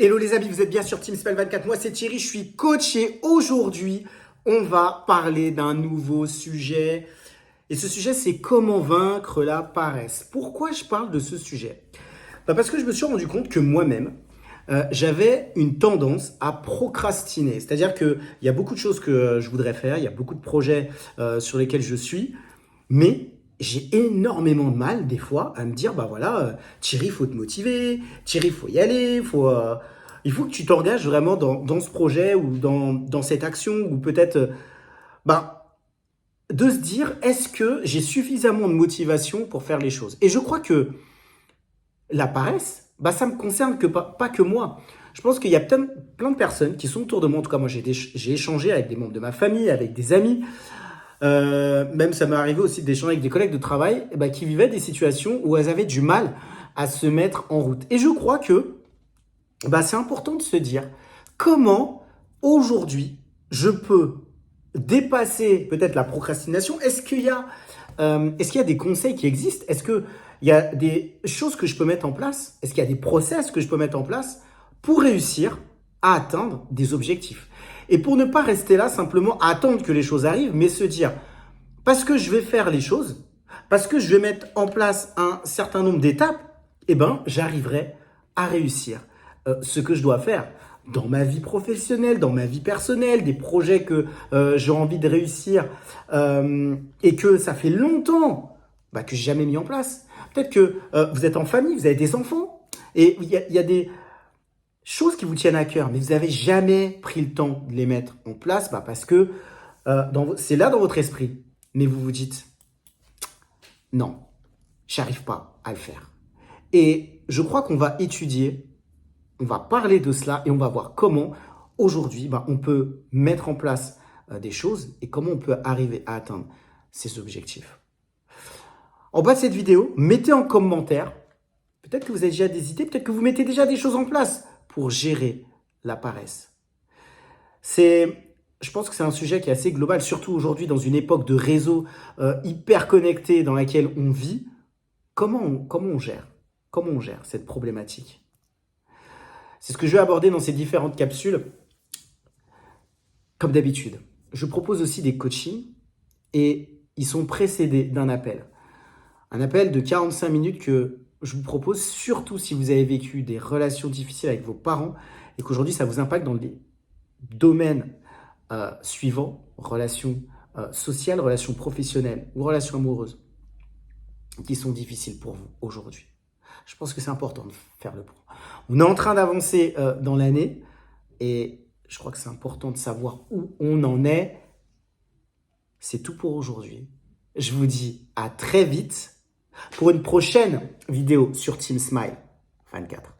Hello les amis, vous êtes bien sur Team Spell 24. Moi c'est Thierry, je suis coach et aujourd'hui on va parler d'un nouveau sujet. Et ce sujet c'est comment vaincre la paresse. Pourquoi je parle de ce sujet? Parce que je me suis rendu compte que moi-même, j'avais une tendance à procrastiner. C'est-à-dire qu'il y a beaucoup de choses que je voudrais faire, il y a beaucoup de projets sur lesquels je suis, mais j'ai énormément de mal des fois à me dire, bah voilà, Thierry, il faut te motiver, Thierry, il faut y aller, il faut que tu t'engages vraiment dans ce projet ou dans cette action, ou peut-être bah, de se dire, est-ce que j'ai suffisamment de motivation pour faire les choses? Et je crois que la paresse, bah, ça me concerne pas que moi. Je pense qu'il y a plein de personnes qui sont autour de moi. En tout cas, moi, j'ai échangé avec des membres de ma famille, avec des amis. Même ça m'est arrivé aussi d'échanger avec des collègues de travail bah, qui vivaient des situations où elles avaient du mal à se mettre en route. Et je crois que bah, c'est important de se dire comment aujourd'hui je peux dépasser peut-être la procrastination. Est-ce qu'il y a des conseils qui existent? Est-ce qu'il y a des choses que je peux mettre en place? Est-ce qu'il y a des process que je peux mettre en place pour réussir à atteindre des objectifs? Et pour ne pas rester là simplement à attendre que les choses arrivent, mais se dire, parce que je vais faire les choses, parce que je vais mettre en place un certain nombre d'étapes, eh ben, j'arriverai à réussir ce que je dois faire dans ma vie professionnelle, dans ma vie personnelle, des projets que j'ai envie de réussir et que ça fait longtemps bah, que j'ai jamais mis en place. Peut-être que vous êtes en famille, vous avez des enfants et il y a des choses qui vous tiennent à cœur, mais vous n'avez jamais pris le temps de les mettre en place bah, parce que c'est là dans votre esprit. Mais vous vous dites, non, j'arrive pas à le faire. Et je crois qu'on va étudier, on va parler de cela et on va voir comment aujourd'hui bah, on peut mettre en place des choses et comment on peut arriver à atteindre ces objectifs. En bas de cette vidéo, mettez en commentaire, peut-être que vous avez déjà des idées, peut-être que vous mettez déjà des choses en place pour gérer la paresse. Je pense que c'est un sujet qui est assez global, surtout aujourd'hui dans une époque de réseaux hyper connectés dans laquelle on vit. Comment on gère cette problématique? C'est ce que je vais aborder dans ces différentes capsules. Comme d'habitude, je propose aussi des coachings et ils sont précédés d'un appel. Un appel de 45 minutes que je vous propose, surtout si vous avez vécu des relations difficiles avec vos parents et qu'aujourd'hui ça vous impacte dans les domaines suivants, relations sociales, relations professionnelles ou relations amoureuses qui sont difficiles pour vous aujourd'hui. Je pense que c'est important de faire le point. On est en train d'avancer dans l'année et je crois que c'est important de savoir où on en est. C'est tout pour aujourd'hui. Je vous dis à très vite pour une prochaine vidéo sur Team Smile 24.